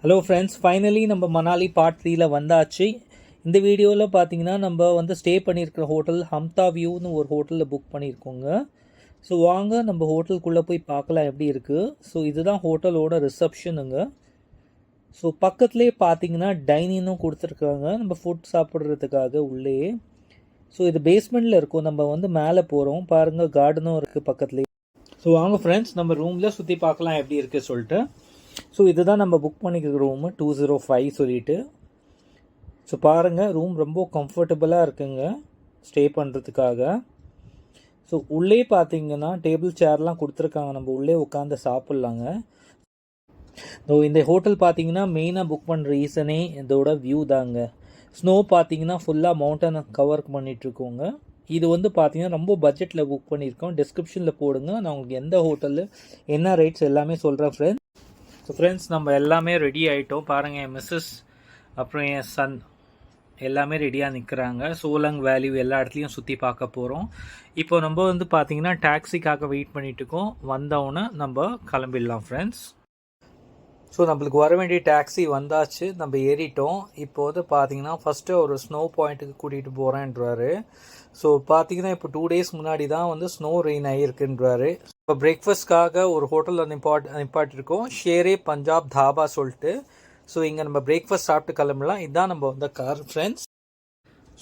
Hello friends, finally நம்ம Manali part 3ல வந்தாச்சு. இந்த வீடியோவில் பார்த்தீங்கன்னா நம்ம வந்து ஸ்டே பண்ணியிருக்கிற ஹோட்டல் ஹம்தா வியூன்னு ஒரு ஹோட்டலில் புக் பண்ணியிருக்கோங்க. ஸோ வாங்க நம்ம ஹோட்டலுக்குள்ளே போய் பார்க்கலாம் எப்படி இருக்குது. ஸோ இதுதான் ஹோட்டலோட ரிசப்ஷனுங்க. ஸோ பக்கத்துலேயே பார்த்தீங்கன்னா டைனிங்கும் கொடுத்துருக்காங்க நம்ம ஃபுட் சாப்பிட்றதுக்காக உள்ளே. ஸோ இது பேஸ்மெண்ட்டில் இருக்கும். நம்ம வந்து மேலே போகிறோம் பாருங்கள், கார்டனும் இருக்குது பக்கத்துலேயே. ஸோ வாங்க ஃப்ரெண்ட்ஸ், நம்ம ரூமில் சுற்றி பார்க்கலாம் எப்படி இருக்குது சொல்லிட்டு. ஸோ இதுதான் நம்ம புக் பண்ணிக்கிற ரூமு 205 சொல்லிட்டு. ஸோ பாருங்கள், ரூம் ரொம்ப கம்ஃபர்டபுளாக இருக்குங்க ஸ்டே பண்ணுறதுக்காக. ஸோ உள்ளே பார்த்தீங்கன்னா டேபிள் சேர்லாம் கொடுத்துருக்காங்க, நம்ம உள்ளே உட்காந்து சாப்பிட்லாங்க. ஸோ இந்த ஹோட்டல் பார்த்தீங்கன்னா மெயினாக புக் பண்ணுற ரீசனே இதோட வியூ தாங்க. ஸ்னோ பார்த்தீங்கன்னா ஃபுல்லாக மவுண்டன் கவர் பண்ணிகிட்ருக்கோங்க. இது வந்து பார்த்தீங்கன்னா ரொம்ப பட்ஜெட்டில் புக் பண்ணியிருக்கோம். டிஸ்கிரிப்ஷனில் போடுங்க, நான் உங்களுக்கு எந்த ஹோட்டலு என்ன ரேட்ஸ் எல்லாமே சொல்கிறேன் ஃப்ரெண்ட்ஸ். ஸோ ஃப்ரெண்ட்ஸ், நம்ம எல்லாமே ரெடி ஆகிட்டோம் பாருங்கள். என் மிஸ்ஸஸ் அப்புறம் என் சன் எல்லாமே ரெடியாக நிற்கிறாங்க. சோலங் வேல்யூ எல்லா இடத்துலையும் சுற்றி பார்க்க போகிறோம். இப்போ நம்ம வந்து பார்த்திங்கன்னா டாக்ஸிக்காக வெயிட் பண்ணிகிட்ருக்கோம். வந்தவுடனே நம்ம கிளம்பிடலாம் ஃப்ரெண்ட்ஸ். ஸோ நம்மளுக்கு வர வேண்டிய டாக்ஸி வந்தாச்சு, நம்ம ஏறிட்டோம். இப்போ வந்து பார்த்தீங்கன்னா ஃபஸ்ட்டு ஒரு ஸ்னோ பாயிண்ட்டுக்கு கூட்டிகிட்டு போகிறேன்றாரு. ஸோ பார்த்தீங்கன்னா இப்போ 2 days முன்னாடி தான் வந்து ஸ்னோ ரெயின் ஆகியிருக்குன்றாரு. இப்போ பிரேக்ஃபாஸ்ட்காக ஒரு ஹோட்டலில் நிப்பாட்டிருக்கோம், ஷேரே பஞ்சாப் தாபா சொல்லிட்டு. ஸோ இங்கே நம்ம பிரேக்ஃபாஸ்ட் சாப்பிட்டு கிளம்பலாம். இதுதான் நம்ம வந்த கார் ஃப்ரெண்ட்ஸ்.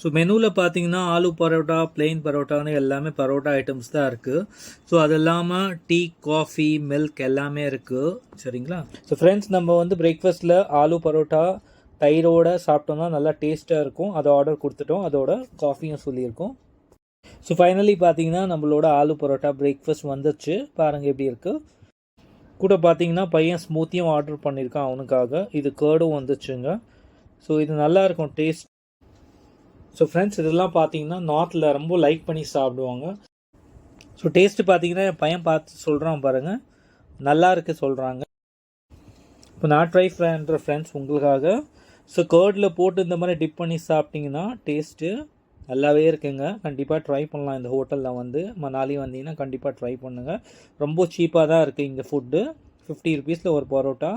ஸோ மெனுவில் பார்த்தீங்கன்னா ஆலு பரோட்டா, பிளெயின் பரோட்டான்னு எல்லாமே பரோட்டா ஐட்டம்ஸ் தான் இருக்குது. ஸோ அது இல்லாமல் டீ, காஃபி, மில்க் எல்லாமே இருக்குது சரிங்களா. ஸோ ஃப்ரெண்ட்ஸ், நம்ம வந்து பிரேக்ஃபாஸ்ட்டில் ஆலு பரோட்டா தயிரோட சாப்பிட்டோம்னா நல்லா டேஸ்ட்டாக இருக்கும். அதை ஆர்டர் கொடுத்துட்டோம், அதோட காஃபியும் சொல்லியிருக்கோம். ஸோ ஃபைனலி பார்த்தீங்கன்னா நம்மளோட ஆலு பரோட்டா பிரேக்ஃபாஸ்ட் வந்துச்சு பாருங்கள் எப்படி இருக்குது. கூட பார்த்தீங்கன்னா பையன் ஸ்மூத்தியும் ஆர்டர் பண்ணியிருக்கான் அவனுக்காக. இது கேர்டும் வந்துச்சுங்க. ஸோ இது நல்லாயிருக்கும் டேஸ்ட். ஸோ ஃப்ரெண்ட்ஸ், இதெல்லாம் பார்த்தீங்கன்னா நார்த்தில் ரொம்ப லைக் பண்ணி சாப்பிடுவாங்க. ஸோ டேஸ்ட்டு பார்த்தீங்கன்னா என் பையன் பார்த்து சொல்கிறான் பாருங்கள், நல்லா இருக்குது சொல்கிறாங்க. இப்போ நான் ட்ரை பண்ணுற ஃப்ரெண்ட்ஸ் உங்களுக்காக. ஸோ கேர்டில் போட்டு இந்த மாதிரி டிப் பண்ணி சாப்பிட்டிங்கன்னா டேஸ்ட்டு நல்லாவே இருக்குங்க. கண்டிப்பாக ட்ரை பண்ணலாம். இந்த ஹோட்டலில் வந்து மணாலி வந்தீங்கன்னா கண்டிப்பாக ட்ரை பண்ணுங்கள். ரொம்ப சீப்பாக தான் இருக்குது இங்கே ஃபுட்டு. 50 rupees ஒரு பரோட்டா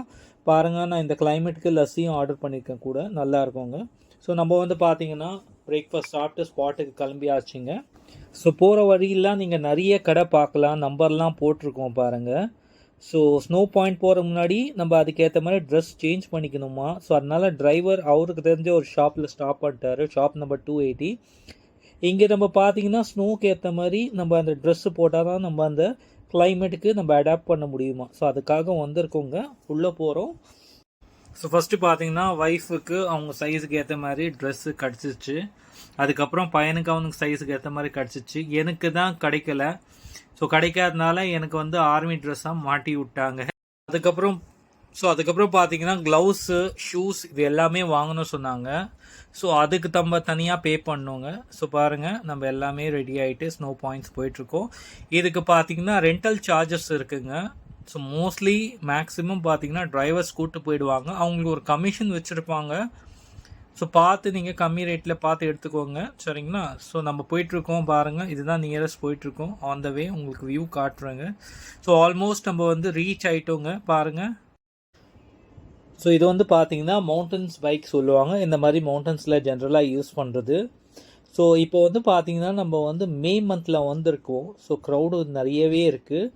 பாருங்கள். நான் இந்த கிளைமேட்டுக்கு லஸ்ஸியும் ஆர்டர் பண்ணியிருக்கேன் கூட, நல்லா இருக்குங்க. ஸோ நம்ம வந்து பார்த்தீங்கன்னா பிரேக்ஃபாஸ்ட் சாப்பிட்டு ஸ்பாட்டுக்கு கிளம்பியாச்சுங்க. ஸோ போகிற வழியெல்லாம் நீங்கள் நிறைய கடை பார்க்கலாம், நம்பர்லாம் போட்டிருக்கோம் பாருங்கள். ஸோ ஸ்னோ பாயிண்ட் போகிற முன்னாடி நம்ம அதுக்கேற்ற மாதிரி ட்ரெஸ் சேஞ்ச் பண்ணிக்கணுமா. ஸோ அதனால் டிரைவர் அவருக்கு தெரிஞ்ச ஒரு ஷாப்பில் ஸ்டாப் பண்ணிட்டார், ஷாப் நம்பர் 280. இங்கே நம்ம பார்த்தீங்கன்னா ஸ்னோக்கு ஏற்ற மாதிரி நம்ம அந்த ட்ரெஸ்ஸு போட்டால் தான் நம்ம அந்த கிளைமேட்டுக்கு நம்ம அடாப்ட் பண்ண முடியுமா. ஸோ அதுக்காக வந்திருக்கோங்க, உள்ளே போகிறோம். ஸோ ஃபஸ்ட்டு பார்த்தீங்கன்னா ஒய்ஃபுக்கு அவங்க சைஸுக்கு ஏற்ற மாதிரி ட்ரெஸ்ஸு கிடச்சிச்சு. அதுக்கப்புறம் பையனுக்கு அவனுக்கு சைஸுக்கு ஏற்ற மாதிரி கிடச்சிச்சு. எனக்கு தான் கிடைக்கல. ஸோ கிடைக்காதனால எனக்கு வந்து ஆர்மி ட்ரெஸ்ஸாக மாட்டி விட்டாங்க. அதுக்கப்புறம் பார்த்தீங்கன்னா க்ளவுஸு, ஷூஸ் இது எல்லாமே வாங்கணும்னு சொன்னாங்க. ஸோ அதுக்கு நம்ம தனியாக பே பண்ணோங்க. ஸோ பாருங்கள், நம்ம எல்லாமே ரெடி ஆகிட்டு ஸ்னோ பாயிண்ட்ஸ் போயிட்டுருக்கோம். இதுக்கு பார்த்தீங்கன்னா ரெண்டல் சார்ஜஸ் இருக்குங்க. ஸோ மோஸ்ட்லி மேக்ஸிமம் பார்த்தீங்கன்னா டிரைவர்ஸ் கூப்பிட்டு போயிடுவாங்க, அவங்களுக்கு ஒரு கமிஷன் வச்சுருப்பாங்க. ஸோ பார்த்து நீங்கள் கம்மி ரேட்டில் பார்த்து எடுத்துக்கோங்க சரிங்களா. ஸோ நம்ம போயிட்டுருக்கோம் பாருங்கள், இதுதான் நியரஸ்ட் போயிட்டுருக்கோம். ஆன் த வே உங்களுக்கு வியூ காட்டுறேங்க. ஸோ ஆல்மோஸ்ட் நம்ம வந்து ரீச் ஆகிட்டோங்க பாருங்கள். ஸோ இது வந்து பார்த்தீங்கன்னா மவுண்டன்ஸ் பைக் சொல்லுவாங்க, இந்த மாதிரி மவுண்டன்ஸில் ஜென்ரலாக யூஸ் பண்ணுறது. ஸோ இப்போ வந்து பார்த்தீங்கன்னா நம்ம வந்து மே மந்தில் வந்திருக்கோம். ஸோ க்ரௌடு நிறையவே இருக்குது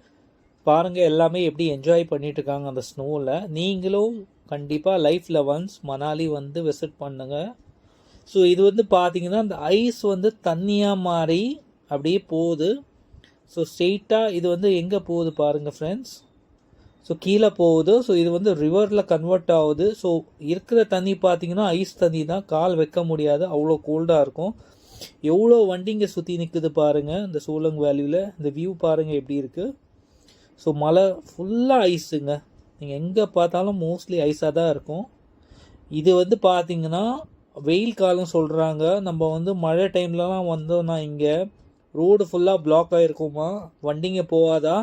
பாருங்கள். எல்லாமே எப்படி என்ஜாய் பண்ணிட்டு இருக்காங்க அந்த ஸ்னோவில். நீங்களும் கண்டிப்பாக லைஃப்பில் ஒன்ஸ் மணாலி வந்து விசிட் பண்ணுங்கள். ஸோ இது வந்து பார்த்தீங்கன்னா அந்த ஐஸ் வந்து தண்ணியாக மாறி அப்படியே போகுது. ஸோ ஸ்ட்ரெயிட்டாக இது வந்து எங்கே போகுது பாருங்கள் ஃப்ரெண்ட்ஸ். ஸோ கீழே போகுது. ஸோ இது வந்து ரிவரில் கன்வெர்ட் ஆகுது. ஸோ இருக்கிற தண்ணி பார்த்தீங்கன்னா ஐஸ் தண்ணி தான், கால் வைக்க முடியாது, அவ்வளோ கோல்டாக இருக்கும். எவ்வளோ வண்டிங்க சுற்றி நிற்குது பாருங்கள் இந்த சோலங் வேல்யூவில். இந்த வியூ பாருங்கள் எப்படி இருக்குது. ஸோ மழை ஃபுல்லாக ஐஸுங்க, நீங்கள் எங்கே பார்த்தாலும் மோஸ்ட்லி ஐஸாக தான் இருக்கும். இது வந்து பார்த்தீங்கன்னா வெயில் காலம் சொல்கிறாங்க. நம்ம வந்து மழை டைம்லலாம் வந்தோம்னா இங்கே ரோடு ஃபுல்லாக பிளாக் ஆகிருக்குமா, வண்டிங்க போகாதா.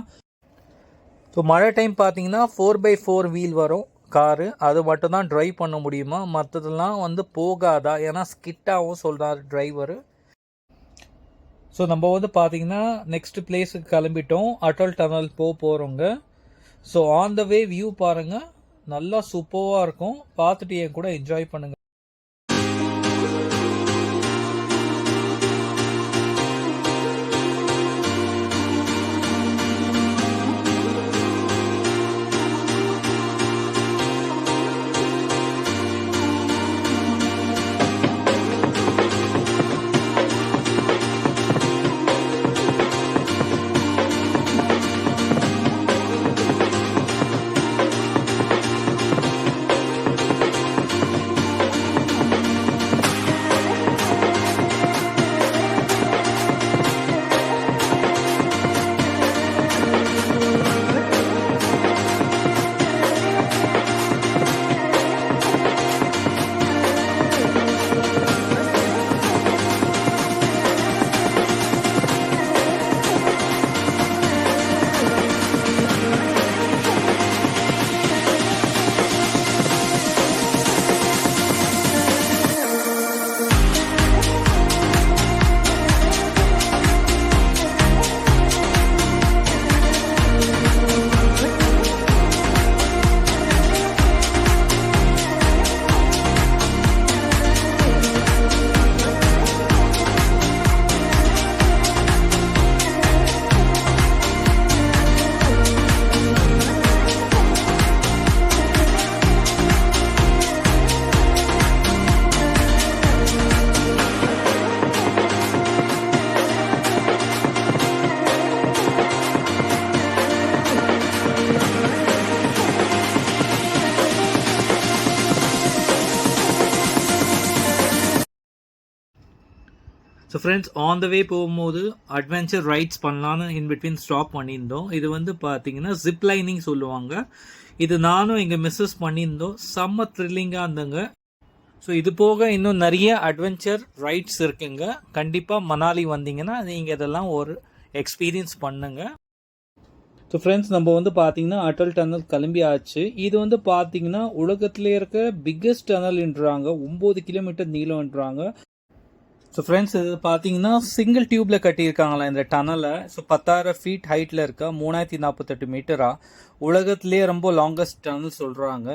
ஸோ மழை டைம் பார்த்தீங்கன்னா 4x4 வீல் வரும் காரு, அது மட்டும் தான் ட்ரைவ் பண்ண முடியுமா, மற்றதெல்லாம் வந்து போகாதா, ஏன்னா ஸ்கிட்டாகவும் சொல்கிறார் டிரைவரு. ஸோ நம்ம வந்து பார்த்தீங்கன்னா நெக்ஸ்ட் பிளேஸுக்கு கிளம்பிட்டோம், அட்டல் டனல் போகிறோங்க. So on the way view பாருங்கள், நல்லா சூப்பராக இருக்கும். பார்த்துட்டு என் கூட என்ஜாய் பண்ணுங்கள். ஸோ ஃப்ரெண்ட்ஸ், ஆன் த வே போகும்போது அட்வென்ச்சர் ரைட்ஸ் பண்ணலான்னு இன்பிட்வீன் ஸ்டாப் பண்ணியிருந்தோம். இது வந்து பார்த்தீங்கன்னா ஜிப் லைனிங் சொல்லுவாங்க. இது நானும் எங்கள் மிஸ்ஸஸ் பண்ணியிருந்தோம். செம்ம த்ரில்லிங்காக இருந்தங்க. ஸோ இது போக இன்னும் நிறைய அட்வென்ச்சர் ரைட்ஸ் இருக்குங்க. கண்டிப்பாக மணாலி வந்தீங்கன்னா நீங்கள் இதெல்லாம் ஒரு எக்ஸ்பீரியன்ஸ் பண்ணுங்க. ஸோ ஃப்ரெண்ட்ஸ், நம்ம வந்து பார்த்தீங்கன்னா அட்டல் டனல் கிளம்பி ஆச்சு. இது வந்து பார்த்தீங்கன்னா உலகத்திலே இருக்க பிக்கஸ்ட் டனல்ன்றாங்க. 9 கிலோமீட்டர் நீளம்ன்றாங்க. ஸோ ஃப்ரெண்ட்ஸ், இது பார்த்தீங்கன்னா சிங்கிள் டியூப்பில் கட்டியிருக்காங்களா இந்த டனலை. ஸோ 10,000 ஃபீட் ஹைட்டில் இருக்க 3048 மீட்டரா உலகத்திலே ரொம்ப லாங்கஸ்ட் டனல் சொல்கிறாங்க.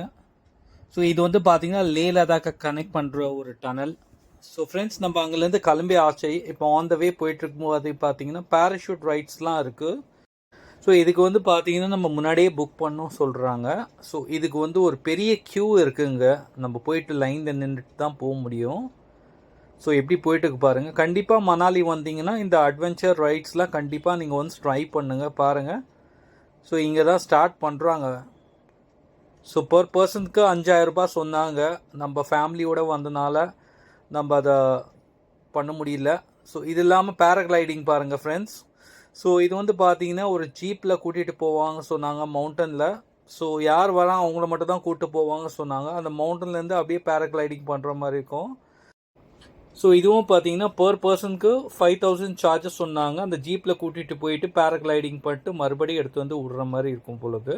ஸோ இது வந்து பார்த்தீங்கன்னா லே லடாக்கை கனெக்ட் பண்ணுற ஒரு டனல். ஸோ ஃப்ரெண்ட்ஸ், நம்ம அங்கேருந்து கிளம்பி ஆச்சு. இப்போ ஆன் த வே போயிட்டு இருக்கும்போது பார்த்தீங்கன்னா பேராஷூட் ரைட்ஸ்லாம் இருக்குது. ஸோ இதுக்கு வந்து பார்த்தீங்கன்னா நம்ம முன்னாடியே புக் பண்ணோம் சொல்கிறாங்க. ஸோ இதுக்கு வந்து ஒரு பெரிய க்யூ இருக்குங்க. நம்ம போயிட்டு லைனில் நின்றுட்டு தான் போக முடியும். ஸோ எப்படி போயிட்டுருக்கு பாருங்கள். கண்டிப்பாக மணாலி வந்தீங்கன்னா இந்த அட்வென்ச்சர் ரைட்ஸ்லாம் கண்டிப்பாக நீங்கள் ஒன்ஸ் ட்ரை பண்ணுங்கள், பாருங்கள். ஸோ இங்கே தான் ஸ்டார்ட் பண்ணுறாங்க. ஸோ பர் பர்சனுக்கு 5,000 ரூபாய் சொன்னாங்க. நம்ம ஃபேமிலியோடு வந்தனால நம்ம அதை பண்ண முடியல. ஸோ இது இல்லாமல் பேராகிளைடிங் பாருங்கள் ஃப்ரெண்ட்ஸ். ஸோ இது வந்து பார்த்தீங்கன்னா ஒரு ஜீப்பில் கூட்டிகிட்டு போவாங்க சொன்னாங்க மவுண்டனில். ஸோ யார் வரா அவங்கள மட்டும் தான் கூப்பிட்டு போவாங்க சொன்னாங்க. அந்த மவுண்டன்லேருந்து அப்படியே பேராகிளைடிங் பண்ணுற மாதிரி இருக்கும். ஸோ இதுவும் பார்த்தீங்கன்னா பர் பர்சனுக்கு 5,000 சார்ஜஸ் சொன்னாங்க. அந்த ஜீப்பில் கூட்டிகிட்டு போயிட்டு பேராகிளைடிங் பண்ணிட்டு மறுபடியும் எடுத்து வந்து விடுற மாதிரி இருக்கும் பொழுது.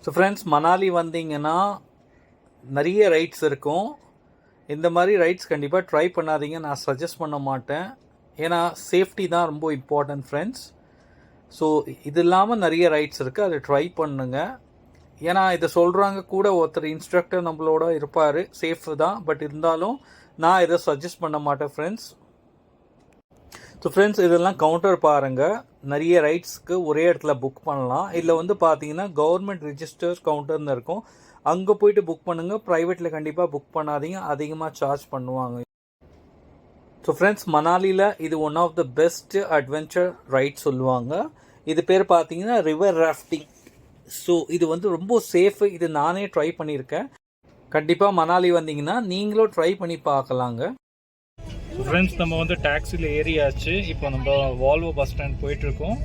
ஸோ ஃப்ரெண்ட்ஸ், மணாலி வந்தீங்கன்னா நிறைய ரைட்ஸ் இருக்கும். இந்த மாதிரி ரைட்ஸ் கண்டிப்பாக ட்ரை பண்ணாதீங்க, நான் சஜஸ்ட் பண்ண மாட்டேன். ஏன்னா சேஃப்டி தான் ரொம்ப இம்பார்ட்டன்ட் ஃப்ரெண்ட்ஸ். ஸோ இது இல்லாமல் நிறைய ரைட்ஸ் இருக்குது, அதை ட்ரை பண்ணுங்க. ஏன்னா இதை சொல்கிறாங்க கூட ஒருத்தர் இன்ஸ்ட்ரக்டர் நம்மளோட இருப்பார், சேஃப் தான். பட் இருந்தாலும் நான் இதை சஜஸ்ட் பண்ண மாட்டேன் ஃப்ரெண்ட்ஸ். ஸோ ஃப்ரெண்ட்ஸ், இதெல்லாம் கவுண்டர் பாருங்கள். நிறைய ரைட்ஸ்க்கு ஒரே இடத்துல புக் பண்ணலாம். இதில் வந்து பார்த்தீங்கன்னா கவர்மெண்ட் ரிஜிஸ்டர்ஸ் கவுண்டர்னு இருக்கும். அங்கே போயிட்டு புக் பண்ணுங்கள். ப்ரைவேட்டில் கண்டிப்பாக புக் பண்ணாதீங்க, அதிகமாக சார்ஜ் பண்ணுவாங்க. ஸோ ஃப்ரெண்ட்ஸ், மணாலியில் இது one of the best adventure ride சொல்லுவாங்க. இது பேர் பார்த்தீங்கன்னா ரிவர் ராஃப்டிங். ஸோ இது வந்து ரொம்ப சேஃபு. இது நானே ட்ரை பண்ணியிருக்கேன். கண்டிப்பாக மணாலி வந்தீங்கன்னா நீங்களும் ட்ரை பண்ணி பார்க்கலாங்க. ஃப்ரெண்ட்ஸ், நம்ம வந்து டாக்ஸியில் ஏறியாச்சு. இப்போ நம்ம வால்வோ பஸ் ஸ்டாண்ட் போயிட்டுருக்கோம்.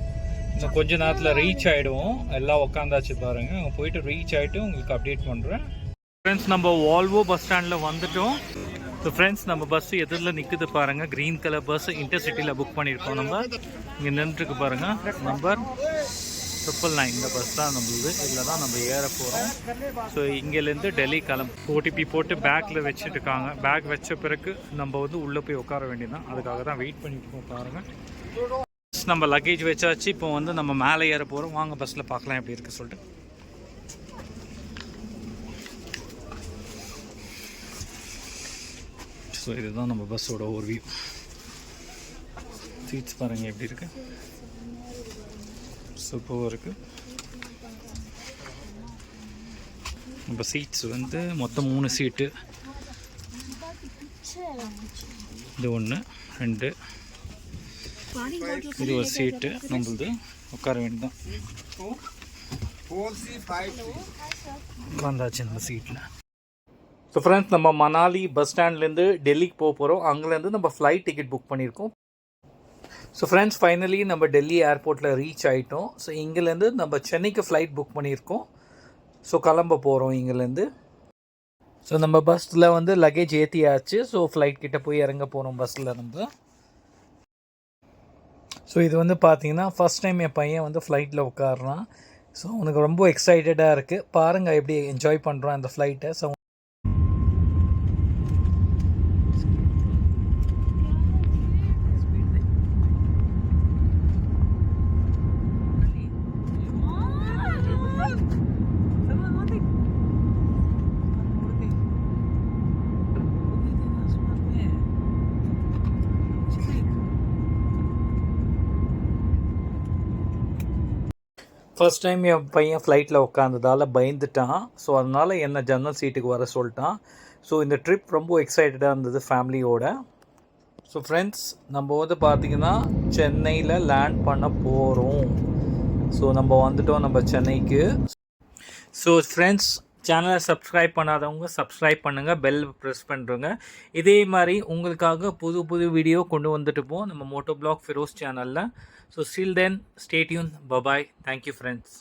இன்னும் கொஞ்ச நேரத்தில் ரீச் ஆகிடுவோம். எல்லாம் உட்காந்தாச்சு பாருங்கள். அங்கே போயிட்டு ரீச் ஆகிட்டு உங்களுக்கு அப்டேட் பண்ணுறேன். ஃப்ரெண்ட்ஸ், நம்ம வால்வோ பஸ் ஸ்டாண்டில் வந்துட்டோம். ஸோ ஃப்ரெண்ட்ஸ், நம்ம பஸ்ஸு எதிரில் நிற்குது பாருங்கள். க்ரீன் கலர் பஸ் இன்டர்சிட்டியில் புக் பண்ணியிருக்கோம். நம்ம இங்கே நின்றுருக்கு பாருங்கள். நம்பர் 999 இந்த பஸ் தான் நம்மளுது. இதில் தான் நம்ம ஏற போகிறோம். ஸோ இங்கேருந்து டெல்லி ஓடிபி போட்டு பேக்கில் வச்சுட்டு இருக்காங்க. பேக் வச்ச பிறகு நம்ம வந்து உள்ளே போய் உட்கார வேண்டியதான். அதுக்காக தான் வெயிட் பண்ணிட்டு பாருங்கள். நம்ம லக்கேஜ் வச்சாச்சு. இப்போ வந்து நம்ம மேலே ஏற போகிறோம். வாங்க பஸ்ஸில் பார்க்கலாம் எப்படி இருக்குது சொல்லிட்டு. ஸோ இதுதான் நம்ம பஸ்ஸோட ஓவர்வியூ. சீட்ஸ் பாருங்கள் எப்படி இருக்குது, சூப்பராக இருக்குது. நம்ம சீட்ஸ் வந்து மொத்தம் 3 சீட்டு. இது 1 2 இது ஒரு சீட்டு நம்மளது. உட்கார வேண்டியதான். உட்காந்தாச்சு நம்ம சீட்டில். ஸோ ஃப்ரெண்ட்ஸ், நம்ம மணாலி பஸ் ஸ்டாண்ட்லேருந்து டெல்லிக்கு போக போகிறோம். அங்கேருந்து நம்ம ஃப்ளைட் டிக்கெட் புக் பண்ணியிருக்கோம். ஸோ ஃப்ரெண்ட்ஸ், ஃபைனலி நம்ம டெல்லி ஏர்போர்ட்டில் ரீச் ஆகிட்டோம். ஸோ இங்கேருந்து நம்ம சென்னைக்கு ஃப்ளைட் புக் பண்ணியிருக்கோம். ஸோ கிளம்ப போகிறோம் இங்கேருந்து. ஸோ நம்ம பஸ்ஸில் வந்து லக்கேஜ் ஏற்றியாச்சு. ஸோ ஃப்ளைட் கிட்டே போய் இறங்க போகிறோம் பஸ்ஸில் நம்ம. ஸோ இது வந்து பார்த்திங்கன்னா ஃபஸ்ட் டைம் என் பையன் வந்து ஃப்ளைட்டில் உட்காடுறான். ஸோ அவனுக்கு ரொம்ப எக்ஸைட்டடாக இருக்குது. பாருங்கள் எப்படி என்ஜாய் பண்ணுறான் அந்த ஃப்ளைட்டை. ஸோ ஃபர்ஸ்ட் டைம் என் பையன் ஃப்ளைட்டில் உட்காந்ததால் பயந்துட்டான். ஸோ அதனால் என்னை ஜன்னல் சீட்டுக்கு வர சொல்லிட்டான். ஸோ இந்த ட்ரிப் ரொம்ப எக்ஸைட்டடாக இருந்தது ஃபேமிலியோட. ஸோ ஃப்ரெண்ட்ஸ், நம்ம வந்து பார்த்திங்கன்னா சென்னையில் லேண்ட் பண்ண போகிறோம். ஸோ நம்ம வந்துட்டோம் நம்ம சென்னைக்கு. ஸோ ஃப்ரெண்ட்ஸ், சேனலை சப்ஸ்கிரைப் பண்ணாதவங்க சப்ஸ்கிரைப் பண்ணுங்கள், பெல் ப்ரெஸ் பண்ணுறங்க. இதே மாதிரி உங்களுக்காக புது வீடியோ கொண்டு வந்துட்டு போவோம் நம்ம மோட்டோ பிளாக் ஃபெரோஸ் சேனலில். ஸோ ஸ்டில் தென், stay tune. Bye bye. Thank you friends.